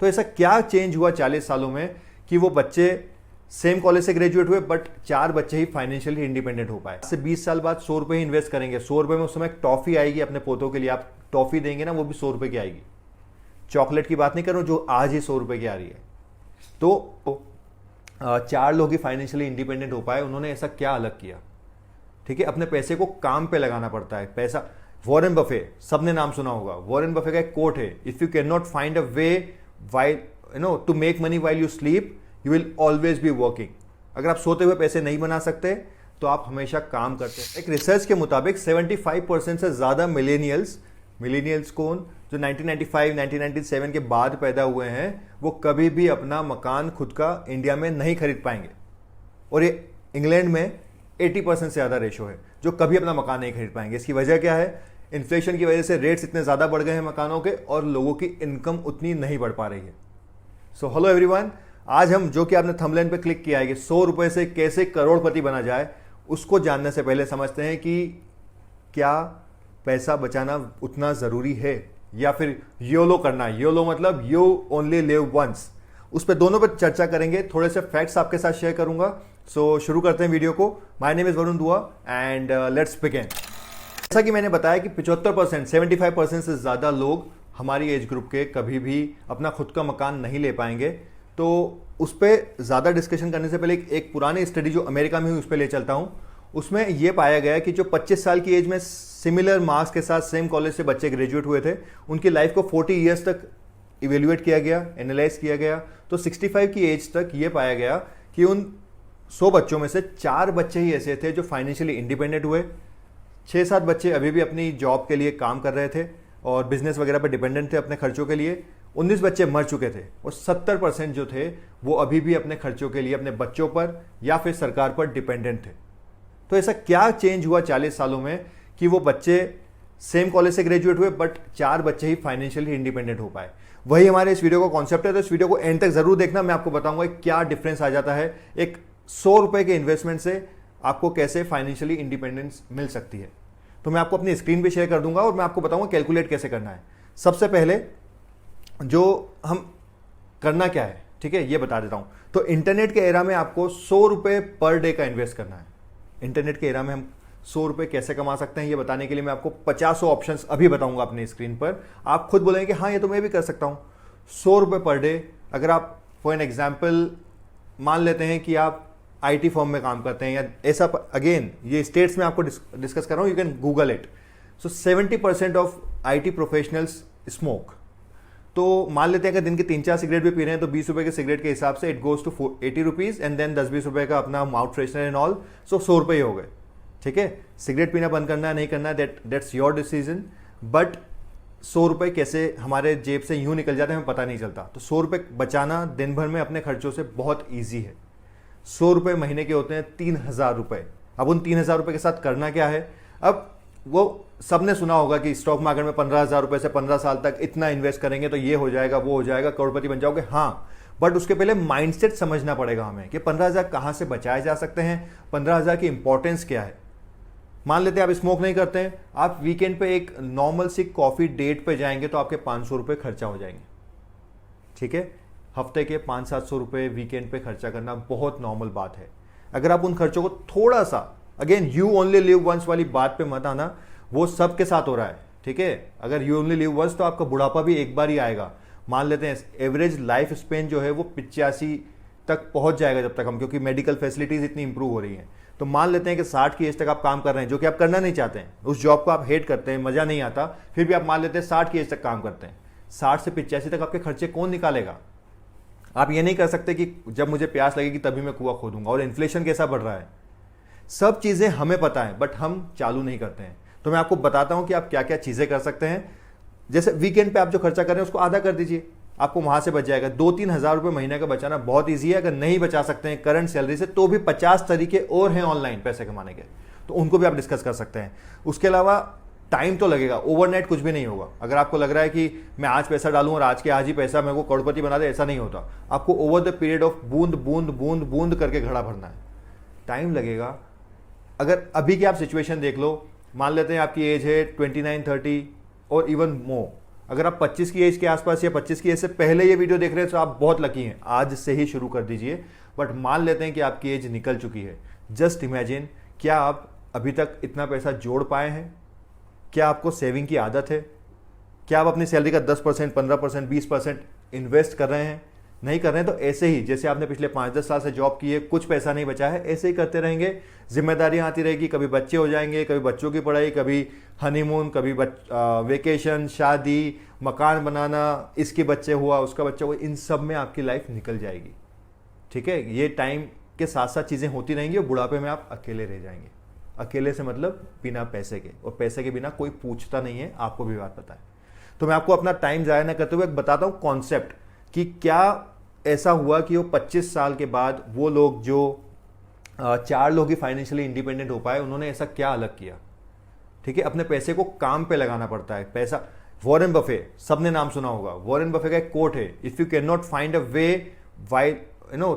तो ऐसा क्या चेंज हुआ 40 सालों में कि वो बच्चे सेम कॉलेज से ग्रेजुएट हुए बट 4 बच्चे ही फाइनेंशियली इंडिपेंडेंट हो पाए। से 20 साल बाद 100 रुपए ही इन्वेस्ट करेंगे, 100 रुपए में उस समय टॉफी आएगी अपने पोतों के लिए, आप टॉफी देंगे ना वो भी 100 रुपए की आएगी। चॉकलेट की बात नहीं कर रहा हूं जो आज ही 100 रुपए की आ रही है। तो 4 लोग ही फाइनेंशियली इंडिपेंडेंट हो पाए। उन्होंने ऐसा क्या अलग किया? ठीक है, अपने पैसे को काम पे लगाना पड़ता है। पैसा, वॉरेन बफे, सबने नाम सुना होगा। वॉरेन बफे का एक कोट है, if you can not find a way while to make money while you sleep you will always be working. अगर आप सोते हुए पैसे नहीं बना सकते तो आप हमेशा काम करते हैं। एक रिसर्च के मुताबिक 75% से ज्यादा मिलेनियल्स कौन, जो 1995 1997 के बाद पैदा हुए हैं, वो कभी भी अपना मकान खुद का इंडिया में नहीं खरीद पाएंगे। और ये इंग्लैंड में 80% से ज्यादा रेशो है जो कभी अपना मकान नहीं खरीद पाएंगे। इसकी वजह क्या है? इन्फ्लेशन की वजह से रेट्स इतने ज्यादा बढ़ गए हैं मकानों के और लोगों की इनकम उतनी नहीं बढ़ पा रही है। सो हेलो एवरीवन, आज हम, जो कि आपने थंबनेल पे क्लिक किया है कि 100 रुपए से कैसे करोड़पति बना जाए, उसको जानने से पहले समझते हैं कि क्या पैसा बचाना उतना जरूरी है या फिर योलो करना। योलो मतलब यू ओनली लिव वंस। उस पर दोनों पर चर्चा करेंगे, थोड़े से फैक्ट्स आपके साथ शेयर करूंगा। सो शुरू करते हैं वीडियो को। माय नेम इज वरुण दुआ एंड लेट्स बिगिन। जैसा कि मैंने बताया कि 75% 75% से ज्यादा लोग हमारी एज ग्रुप के कभी भी अपना खुद का मकान नहीं ले पाएंगे। तो उस पर ज़्यादा डिस्कशन करने से पहले एक पुरानी स्टडी जो अमेरिका में हुई उस पर ले चलता हूँ। उसमें यह पाया गया कि जो 25 साल की एज में सिमिलर मार्क्स के साथ सेम कॉलेज से बच्चे ग्रेजुएट हुए थे, उनकी लाइफ को 40 ईयर्स तक इवेल्युएट किया गया, एनालाइज किया गया। तो 65 की एज तक ये पाया गया कि उन 100 बच्चों में से 4 बच्चे ही ऐसे थे जो फाइनेंशियली इंडिपेंडेंट हुए। 6-7 बच्चे अभी भी अपनी जॉब के लिए काम कर रहे थे और बिजनेस वगैरह पर डिपेंडेंट थे अपने खर्चों के लिए। 19 बच्चे मर चुके थे और 70% जो थे वो अभी भी अपने खर्चों के लिए अपने बच्चों पर या फिर सरकार पर डिपेंडेंट थे। तो ऐसा क्या चेंज हुआ 40 सालों में कि वो बच्चे सेम कॉलेज से ग्रेजुएट हुए बट 4 बच्चे ही फाइनेंशियली इंडिपेंडेंट हो पाए? वही हमारे इस वीडियो का कॉन्सेप्ट है। तो इस वीडियो को एंड तक जरूर देखना, मैं आपको बताऊंगा क्या डिफरेंस आ जाता है एक 100 रुपए के इन्वेस्टमेंट से आपको कैसे फाइनेंशियली इंडिपेंडेंस मिल सकती है। तो मैं आपको अपनी स्क्रीन पे शेयर कर दूंगा और मैं आपको बताऊंगा कैलकुलेट कैसे करना है। सबसे पहले जो हम करना क्या है, ठीक है, ये बता देता हूं। तो इंटरनेट के एरा में आपको 100 रुपए पर डे का इन्वेस्ट करना है। इंटरनेट के एरा में हम 100 रुपए कैसे कमा सकते हैं ये बताने के लिए मैं आपको 50 ऑप्शंस अभी बताऊंगा अपनी स्क्रीन पर। आप खुद बोलेंगे कि हाँ ये तो मैं भी कर सकता हूं। 100 रुपए पर डे, अगर आप फॉर एन एग्जाम्पल मान लेते हैं कि आप आईटी फर्म में काम करते हैं या ऐसा, अगेन ये स्टेट्स में आपको डिस्कस कर रहा हूं, you can Google it. So 70% of IT professionals smoke. तो मान लेते हैं कि दिन के 3-4 सिगरेट भी पी रहे हैं तो 20 रुपए के सिगरेट के हिसाब से it goes to 80 rupees and then 10-20 रुपए का अपना mouth freshener and all. So 100 रुपए ही हो गए। ठीक है, सिगरेट पीना बंद करना है नहीं करना है दैट्स योर डिसीजन, बट 100 रुपए कैसे हमारे जेब से यूं निकल जाते हैं हमें पता नहीं चलता। तो 100 रुपए बचाना दिन भर में अपने खर्चों से बहुत ईजी है। 100 रुपए महीने के होते हैं 3000 रुपए। अब उन 3000 रुपए के साथ करना क्या है? अब वो सबने सुना होगा कि स्टॉक मार्केट में 15,000 रुपए से 15 साल तक इतना इन्वेस्ट करेंगे तो ये हो जाएगा वो हो जाएगा, करोड़पति बन जाओगे। हाँ, बट उसके पहले माइंडसेट समझना पड़ेगा हमें कि 15,000 कहां से बचाए जा सकते हैं, 15,000 की इंपॉर्टेंस क्या है। मान लेते हैं आप स्मोक नहीं करते हैं, आप वीकेंड पे एक नॉर्मल सी कॉफी डेट पे जाएंगे तो आपके 500 रुपए खर्चा हो जाएंगे। ठीक है, हफ्ते के 500-700 रुपए वीकेंड पे खर्चा करना बहुत नॉर्मल बात है। अगर आप उन खर्चों को थोड़ा सा, again you only live once वाली बात पे मत आना, वो सबके साथ हो रहा है। ठीक है, अगर यू ओनली लिव वंस तो आपका बुढ़ापा भी एक बार ही आएगा। मान लेते हैं एवरेज लाइफ स्पेन जो है वो 85 तक पहुंच जाएगा जब तक हम, क्योंकि मेडिकल फैसिलिटीज इतनी इंप्रूव हो रही हैं। तो मान लेते हैं कि 60 की एज तक आप काम कर रहे हैं, जो कि आप करना नहीं चाहते हैं, उस जॉब को आप हेट करते हैं, मजा नहीं आता, फिर भी आप मान लेते हैं 60 की एज तक काम करते हैं। 60 से 85 तक आपके खर्चे कौन निकालेगा? आप ये नहीं कर सकते कि जब मुझे प्यास लगेगी तभी मैं कुआं खोदूंगा। और इन्फ्लेशन कैसा बढ़ रहा है, सब चीजें हमें पता है बट हम चालू नहीं करते हैं। तो मैं आपको बताता हूं कि आप क्या क्या चीजें कर सकते हैं। जैसे वीकेंड पे आप जो खर्चा कर रहे हैं उसको आधा कर दीजिए, आपको वहां से बच जाएगा। 2-3 हजार रुपए महीने का बचाना बहुत ईजी है। अगर नहीं बचा सकते हैं करंट सैलरी से तो भी 50 तरीके और हैं ऑनलाइन पैसे कमाने के, तो उनको भी आप डिस्कस कर सकते हैं। उसके अलावा टाइम तो लगेगा, ओवरनाइट कुछ भी नहीं होगा। अगर आपको लग रहा है कि मैं आज पैसा डालूं और आज के आज ही पैसा मेरे को करोड़पति बना दे, ऐसा नहीं होता। आपको ओवर द पीरियड ऑफ बूंद बूंद बूंद बूंद करके घड़ा भरना है, टाइम लगेगा। अगर अभी की आप सिचुएशन देख लो, मान लेते हैं आपकी एज है 29-30 और इवन मोर, अगर आप 25 की एज के आसपास या 25 की एज से पहले ये वीडियो देख रहे हैं तो आप बहुत लकी हैं, आज से ही शुरू कर दीजिए। बट मान लेते हैं कि आपकी एज निकल चुकी है, जस्ट इमेजिन, क्या आप अभी तक इतना पैसा जोड़ पाए हैं? क्या आपको सेविंग की आदत है? क्या आप अपनी सैलरी का 10%, 15%, 20% इन्वेस्ट कर रहे हैं? नहीं कर रहे हैं तो ऐसे ही जैसे आपने पिछले 5-10 साल से जॉब की है, कुछ पैसा नहीं बचा है, ऐसे ही करते रहेंगे। जिम्मेदारियां आती रहेगी, कभी बच्चे हो जाएंगे, कभी बच्चों की पढ़ाई, कभी हनीमून, कभी वेकेशन, शादी, मकान बनाना, इसके बच्चे हुआ, उसका बच्चा हुआ, इन सब में आपकी लाइफ निकल जाएगी। ठीक है, ये टाइम के साथ साथ चीज़ें होती रहेंगी और बुढ़ापे में आप अकेले रह जाएंगे। अकेले से मतलब बिना पैसे के, और पैसे के बिना कोई पूछता नहीं है, आपको भी बात पता है। तो मैं आपको अपना टाइम ज़ाया ना करते हुए बताता हूँ कॉन्सेप्ट कि क्या ऐसा हुआ कि वो 25 साल के बाद वो लोग जो 4 लोग ही फाइनेंशियली इंडिपेंडेंट हो पाए, उन्होंने ऐसा क्या अलग किया। ठीक है, अपने पैसे को काम पे लगाना पड़ता है। पैसा, वॉरेन बफे, सबने नाम सुना होगा। वॉरेन बफे का एक कोट है, if you can not find a way while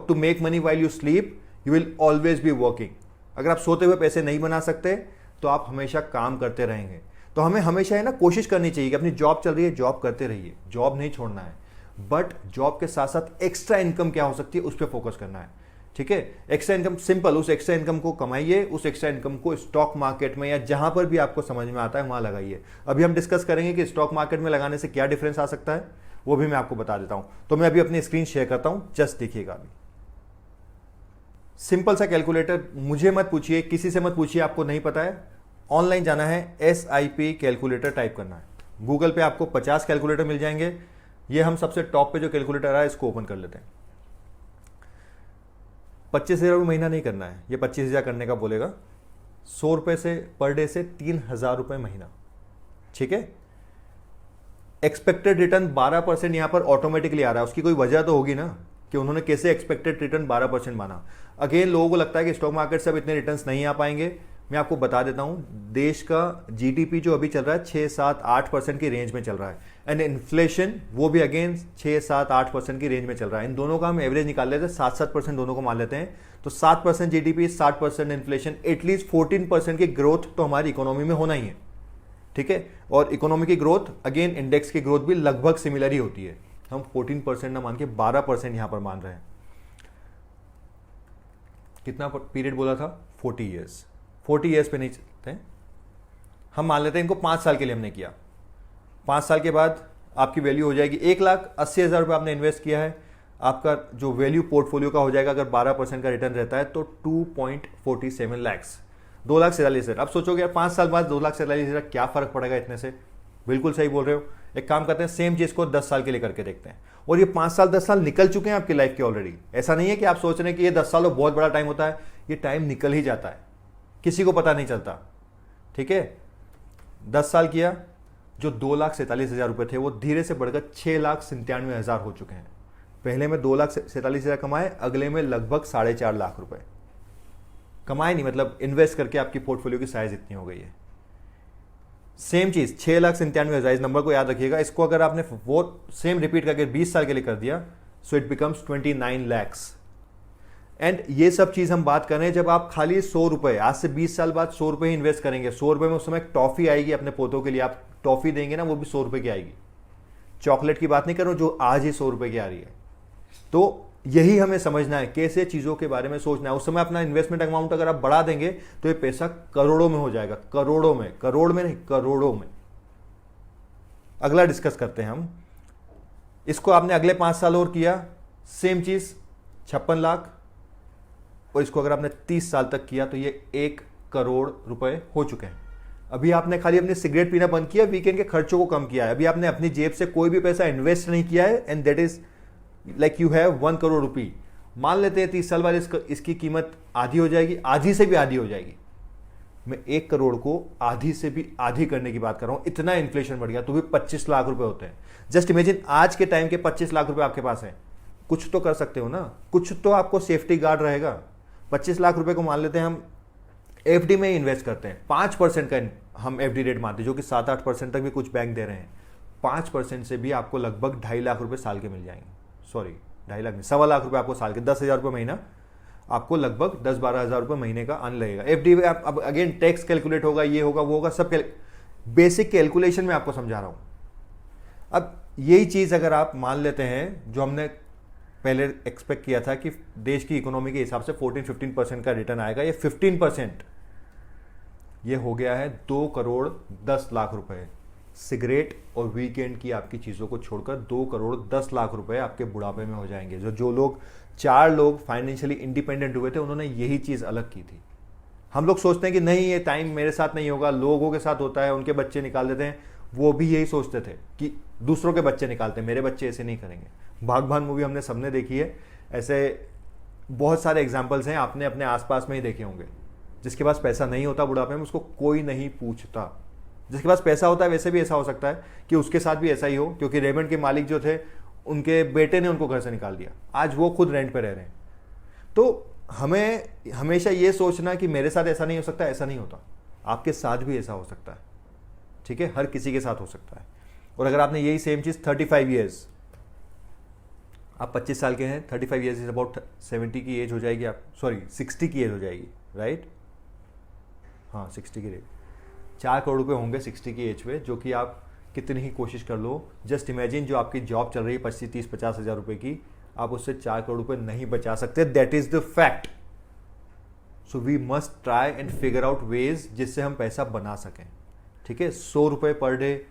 to make money while you sleep, you will always be working. अगर आप सोते हुए पैसे नहीं बना सकते तो आप हमेशा काम करते रहेंगे। तो हमें हमेशा है ना कोशिश करनी चाहिए कि अपनी जॉब चल रही है, जॉब करते रहिए, जॉब नहीं छोड़ना है, बट जॉब के साथ साथ एक्स्ट्रा इनकम क्या हो सकती है उस पर फोकस करना है। ठीक है, एक्स्ट्रा इनकम सिंपल, उस एक्स्ट्रा इनकम को कमाइए, उस एक्स्ट्रा इनकम को स्टॉक मार्केट में या जहां पर भी आपको समझ में आता है वहां लगाइए। अभी हम डिस्कस करेंगे कि स्टॉक मार्केट में लगाने से क्या डिफरेंस आ सकता है, वो भी मैं आपको बता देता हूं। तो मैं अभी अपनी स्क्रीन शेयर करता हूं, जस्ट देखिएगा। अभी सिंपल सा कैलकुलेटर, मुझे मत पूछिए, किसी से मत पूछिए, आपको नहीं पता है, ऑनलाइन जाना है, SIP कैलकुलेटर टाइप करना है। गूगल पे आपको 50 कैलकुलेटर मिल जाएंगे। ये हम सबसे टॉप पे जो कैलकुलेटर आया इसको ओपन कर लेते हैं। 25,000 महीना नहीं करना है, ये 25,000 करने का बोलेगा। 100 रुपए से पर डे से 3,000 रुपए महीना। ठीक है, एक्सपेक्टेड रिटर्न 12% यहां पर ऑटोमेटिकली आ रहा है। उसकी कोई वजह तो होगी ना कि उन्होंने कैसे एक्सपेक्टेड रिटर्न 12% माना। अगेन लोगों को लगता है कि स्टॉक मार्केट से अब इतने रिटर्न्स नहीं आ पाएंगे। मैं आपको बता देता हूं, देश का GDP जो अभी चल रहा है 6-7-8% की रेंज में चल रहा है, एंड इन्फ्लेशन वो भी अगेन 6-7-8% की रेंज में चल रहा है। इन दोनों का हम एवरेज निकाल लेते हैं, 7-7% दोनों को मान लेते हैं, तो 7% GDP, 60% इन्फ्लेशन, एटलीस्ट 14% की ग्रोथ तो हमारी इकोनॉमी में होना ही है। ठीक है, और इकोनॉमी की ग्रोथ अगेन इंडेक्स की ग्रोथ भी लगभग सिमिलर ही होती है। हम 14% ना मान के 12% यहां पर मान रहे हैं। कितना पीरियड बोला था? 40 ईयर्स। 40 ईयर्स पे नहीं चलते हैं, हम मान लेते हैं इनको 5 साल के लिए हमने किया। 5 साल के बाद आपकी वैल्यू हो जाएगी 1,80,000 रुपये आपने इन्वेस्ट किया है, आपका जो वैल्यू पोर्टफोलियो का हो जाएगा, अगर 12% का रिटर्न रहता है तो 2.47 लैक्स, 2,47,000। अब सोचोगे यार 5 साल बाद 2,47,000 क्या फर्क पड़ेगा इतने से? बिल्कुल सही बोल रहे हो। एक काम करते हैं, सेम चीज को 10 साल के लिए करके देखते हैं। और ये 5 साल 10 साल निकल चुके हैं आपकी लाइफ के ऑलरेडी। ऐसा नहीं है कि आप सोच रहे हैं कि ये 10 साल बहुत बड़ा टाइम होता है, ये टाइम निकल ही जाता है, किसी को पता नहीं चलता। ठीक है, 10 साल किया, जो 2,47,000 रुपए थे वो धीरे से बढ़कर 6,97,000 हो चुके हैं। पहले में 2,47,000 कमाए, अगले में लगभग 4.5 लाख रुपए कमाए, नहीं मतलब इन्वेस्ट करके आपकी पोर्टफोलियो की साइज इतनी हो गई है। सेम चीज 6,97,000, इस नंबर को याद रखिएगा। इसको अगर आपने वो सेम रिपीट करके 20 साल के लिए कर दिया, so it becomes 29 lakhs. And ये सब चीज हम बात कर रहे हैं जब आप खाली 100 रुपए, आज से 20 साल बाद 100 रुपए ही इन्वेस्ट करेंगे। 100 रुपए में उस समय टॉफी आएगी अपने पोतों के लिए, आप टॉफी देंगे ना, वो भी 100 रुपए की आएगी। चॉकलेट की बात नहीं कर रहा हूं जो आज ही 100 रुपए की आ रही है। तो यही हमें समझना है, कैसे चीजों के बारे में सोचना है। उस समय अपना इन्वेस्टमेंट अमाउंट अगर आप बढ़ा देंगे तो ये पैसा करोड़ों में हो जाएगा, करोड़ों में, करोड़ में नहीं, करोड़ों में। अगला डिस्कस करते हैं हम। इसको आपने अगले 5 साल और किया, सेम चीज 56 लाख, और इसको अगर आपने 30 साल तक किया तो ये 1 करोड़ रुपए हो चुके हैं। अभी आपने खाली अपने सिगरेट पीना बंद किया, वीकेंड के खर्चों को कम किया है। अभी आपने अपनी जेब से कोई भी पैसा इन्वेस्ट नहीं किया है, and that is like you have 1 crore rupee. मान लेते हैं 30 साल बाद इसकी कीमत आधी हो जाएगी, आधी से भी आधी हो जाएगी। मैं 1 करोड़ को आधी से भी आधी करने की बात कर रहा हूं, इतना इन्फ्लेशन बढ़ गया, तो भी 25 लाख रुपए होते हैं। जस्ट इमेजिन, आज के टाइम के 25 लाख रुपए आपके पास है, कुछ तो कर सकते हो ना, कुछ तो आपको सेफ्टी गार्ड रहेगा। 25 लाख रुपए को मान लेते हैं हम FD में ही इन्वेस्ट करते हैं, 5% का हम FD रेट मानते हैं, जो कि 7-8% तक भी कुछ बैंक दे रहे हैं। 5% से भी आपको लगभग 2.5 लाख रुपए साल के मिल जाएंगे। सॉरी, 2.5 लाख नहीं, 1.25 लाख रुपए आपको साल के, 10,000 रुपए महीना, आपको लगभग 10-12 हज़ार रुपए महीने का अन लगेगा। FD में आप अब अगेन टैक्स कैलकुलेट होगा, ये होगा वो होगा, सब बेसिक कैलकुलेशन में आपको समझा रहा हूं। अब यही चीज़ अगर आप मान लेते हैं जो हमने पहले एक्सपेक्ट किया था कि देश की इकोनॉमी के हिसाब से 14-15% का रिटर्न आएगा, ये 15%, ये हो गया है 2,10,00,000 रुपए। सिगरेट और वीकेंड की आपकी चीज़ों को छोड़कर 2,10,00,000 रुपए आपके बुढ़ापे में हो जाएंगे। जो लोग 4 लोग फाइनेंशियली इंडिपेंडेंट हुए थे उन्होंने यही चीज़ अलग की थी। हम लोग सोचते हैं कि नहीं ये टाइम मेरे साथ नहीं होगा, लोगों के साथ होता है, उनके बच्चे निकाल देते हैं। वो भी यही सोचते थे कि दूसरों के बच्चे निकालते हैं, मेरे बच्चे ऐसे नहीं करेंगे। भागभान मूवी हमने सबने देखी है, ऐसे बहुत सारे एग्जाम्पल्स हैं, आपने अपने आसपास में ही देखे होंगे। जिसके पास पैसा नहीं होता बुढ़ापे में उसको कोई नहीं पूछता, जिसके पास पैसा होता है वैसे भी ऐसा हो सकता है कि उसके साथ भी ऐसा ही हो, क्योंकि रेमंड के मालिक जो थे उनके बेटे ने उनको घर से निकाल दिया, आज वो खुद रेंट पे रह रहे हैं। तो हमें हमेशा ये सोचना कि मेरे साथ ऐसा नहीं हो सकता, ऐसा नहीं होता, आपके साथ भी ऐसा हो सकता है, ठीक है, हर किसी के साथ हो सकता है। और अगर आपने यही सेम चीज 35 ईयर्स, आप 25 साल के हैं, 35 ईयर्स इज अबाउट 70 की एज हो जाएगी, आप सॉरी 60 की एज हो जाएगी, राइट, हाँ 60 की एज, 4 करोड़ रुपए होंगे 60 की एज पे, जो कि आप कितनी ही कोशिश कर लो, जस्ट इमेजिन जो आपकी जॉब चल रही है 25, 30, 50 हज़ार रुपए की, आप उससे 4 करोड़ रुपए नहीं बचा सकते, that is the fact. So we must try and figure out ways जिससे हम पैसा बना सकें, ठीक है। 100 रुपए per day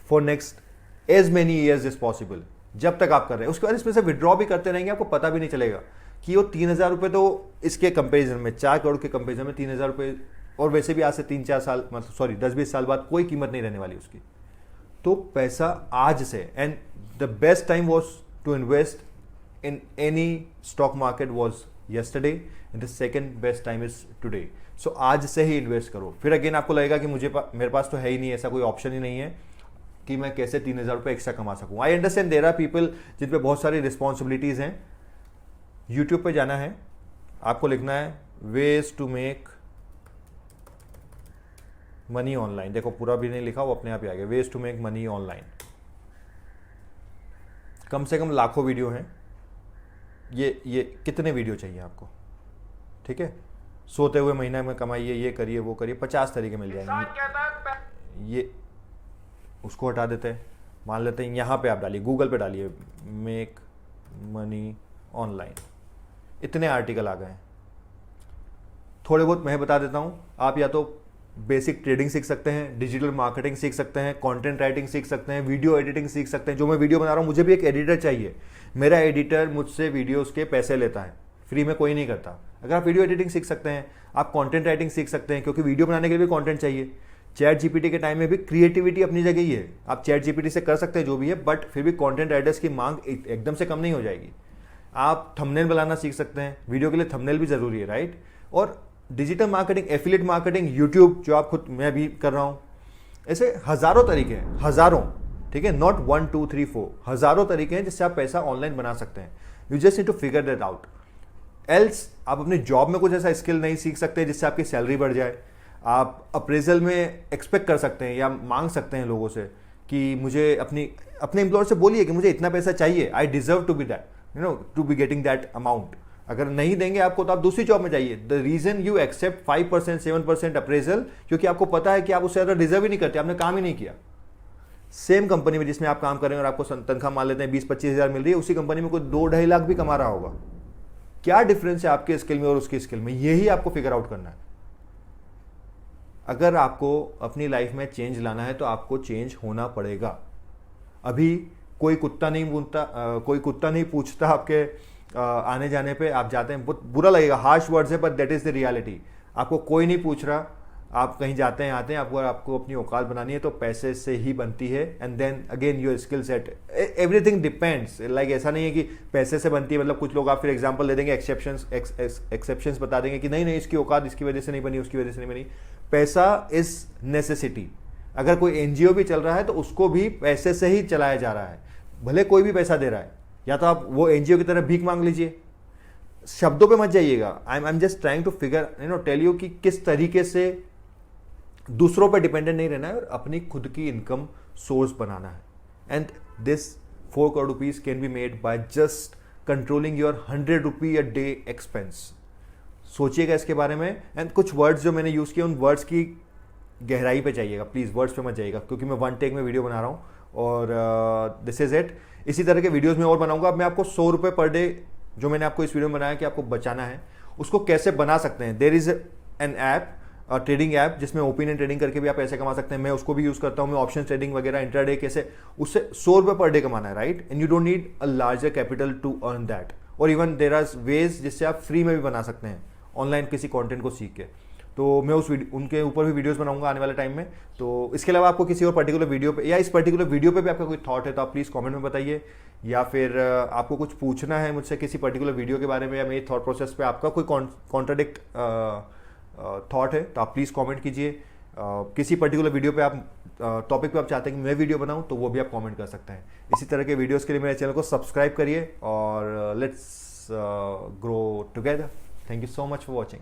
for next as many years is possible, जब तक आप कर रहे हैं। उसके बाद इसमें से विड्रॉ भी करते रहेंगे, आपको पता भी नहीं चलेगा कि वो 3,000 रुपए तो इसके कंपेरिजन में, 4 करोड़ के कंपेरिजन में 3,000 रुपए, और वैसे भी आज से 3-4 साल, मतलब सॉरी 10-20 साल बाद कोई कीमत नहीं रहने वाली उसकी। तो पैसा आज से, and the best time was to invest in any stock market was yesterday and the second best time is today. So आज से ही इन्वेस्ट करो। फिर अगेन आपको लगेगा कि मेरे पास तो है ही नहीं, ऐसा कोई ऑप्शन ही नहीं है कि मैं कैसे 3,000 रुपये एक्स्ट्रा कमा सकूं। I understand there are people जिन पे बहुत सारी रिस्पॉन्सिबिलिटीज हैं। यूट्यूब पे जाना है, आपको लिखना है ways to make money online. देखो पूरा भी नहीं लिखा, वो अपने आप ही आ गया, ways to make money online. कम से कम लाखों वीडियो हैं। ये कितने वीडियो चाहिए आपको, ठीक है। सोते हुए महीना में कमाइए, ये करिए वो करिए, 50 तरीके मिल जाएंगे। ये उसको हटा देते हैं, मान लेते हैं यहाँ पे आप डालिए, गूगल पे डालिए मेक मनी ऑनलाइन, इतने आर्टिकल आ गए हैं। थोड़े बहुत मैं बता देता हूँ, आप या तो बेसिक ट्रेडिंग सीख सकते हैं, डिजिटल मार्केटिंग सीख सकते हैं, कंटेंट राइटिंग सीख सकते हैं, वीडियो एडिटिंग सीख सकते हैं। जो मैं वीडियो बना रहा हूँ, मुझे भी एक एडिटर चाहिए, मेरा एडिटर मुझसे वीडियोस के पैसे लेता है, फ्री में कोई नहीं करता। अगर आप वीडियो एडिटिंग सीख सकते हैं, आप कंटेंट राइटिंग सीख सकते हैं, क्योंकि वीडियो बनाने के लिए भी कंटेंट चाहिए। चैट जीपीटी के टाइम में भी क्रिएटिविटी अपनी जगह ही है, आप चैट जीपीटी से कर सकते हैं जो भी है, बट फिर भी कंटेंट राइटर्स की मांग एकदम से कम नहीं हो जाएगी। आप थंबनेल बनाना सीख सकते हैं, वीडियो के लिए थंबनेल भी जरूरी है, राइट। और digital marketing, affiliate marketing, YouTube जो आप खुद, मैं भी कर रहा हूँ, ऐसे हजारों तरीके हैं, हजारों, ठीक है, नॉट 1 2 3 4, हजारों तरीके हैं जिससे आप पैसा ऑनलाइन बना सकते हैं। You just need to figure that out. Else आप अपनी जॉब में कुछ ऐसा स्किल नहीं सीख सकते जिससे आपकी सैलरी बढ़ जाए। आप अप्रेजल में एक्सपेक्ट कर सकते हैं या मांग सकते हैं लोगों से कि मुझे अपने एम्प्लॉयर से बोलिए कि मुझे इतना पैसा चाहिए, I deserve to be that, you know, to be getting that amount. अगर नहीं देंगे आपको तो आप दूसरी जॉब में जाइए। The reason you accept 5% 7% appraisal, क्योंकि आपको पता है कि आप उससे ज़्यादा डिजर्व ही नहीं करते, आपने काम ही नहीं किया। सेम कंपनी में जिसमें आप काम कर रहे हैं और आपको तनख्वाह मान लेते हैं 20-25 हज़ार मिल रही है, उसी कंपनी में कोई 2-2.5 लाख भी कमा रहा होगा। क्या डिफरेंस है आपके स्किल में और उसकी स्किल में, यही आपको फिगर आउट करना है। अगर आपको अपनी लाइफ में चेंज लाना है तो आपको चेंज होना पड़ेगा। अभी कोई कुत्ता नहीं पूछता आपके आने जाने पे, आप जाते हैं, बहुत बुरा लगेगा, हार्श वर्ड्स है, but that is the reality. आपको कोई नहीं पूछ रहा, आप कहीं जाते हैं आते हैं, आपको अपनी औकात बनानी है तो पैसे से ही बनती है। And then again your skill set, everything depends. Like ऐसा नहीं है कि पैसे से बनती है, मतलब कुछ लोग आप फिर एग्जांपल दे देंगे, एक्सेप्शंस बता देंगे कि नहीं इसकी औकात इसकी वजह से नहीं बनी, उसकी वजह से नहीं बनी। पैसा इज नेसेसिटी। अगर कोई एनजीओ भी चल रहा है तो उसको भी पैसे से ही चलाया जा रहा है, भले कोई भी पैसा दे रहा है, या तो आप वो एनजीओ की तरह भीख मांग लीजिए। शब्दों पे मत जाइएगा। I am just trying to figure tell you कि किस तरीके से दूसरों पे डिपेंडेंट नहीं रहना है और अपनी खुद की इनकम सोर्स बनाना है। And this 4 crore rupees can be made by just controlling your 100 rupee a day expense. सोचिएगा इसके बारे में। एंड कुछ वर्ड्स जो मैंने यूज किए, उन वर्ड्स की गहराई पे जाइएगा प्लीज, वर्ड्स पे मत जाइएगा, क्योंकि मैं वन टेक में वीडियो बना रहा हूँ और दिस इज इट। इसी तरह के वीडियोस में और बनाऊंगा। अब मैं आपको 100 रुपये पर डे जो मैंने आपको इस वीडियो में बनाया कि आपको बचाना है, उसको कैसे बना सकते हैं। There is an app, trading app, जिसमें ओपिनियन ट्रेडिंग करके भी आप पैसे कमा सकते हैं। मैं उसको भी यूज करता हूं। मैं ऑप्शन ट्रेडिंग वगैरह इंट्राडे कैसे, उससे 100 रुपये पर डे कमाना है, right. And you don't need a larger capital to earn that. और इवन देयर आर वेज जिससे आप फ्री में भी बना सकते हैं ऑनलाइन किसी कंटेंट को सीख के। तो मैं उनके ऊपर भी वीडियोस बनाऊंगा आने वाले टाइम में। तो इसके अलावा आपको किसी और पर्टिकुलर वीडियो पे या इस पर्टिकुलर वीडियो पे भी आपका कोई थॉट है तो आप प्लीज़ कमेंट में बताइए, या फिर आपको कुछ पूछना है मुझसे किसी पर्टिकुलर वीडियो के बारे में या मेरी थॉट प्रोसेस पे आपका कोई कॉन्ट्राडिक्ट थॉट है तो आप प्लीज़ कमेंट कीजिए। किसी पर्टिकुलर वीडियो पे आप टॉपिक पे आप चाहते हैं कि मैं वीडियो बनाऊं तो वो भी आप कमेंट कर सकते हैं। इसी तरह के वीडियोस के लिए मेरे चैनल को सब्सक्राइब करिए और let's grow together. Thank you so much for watching.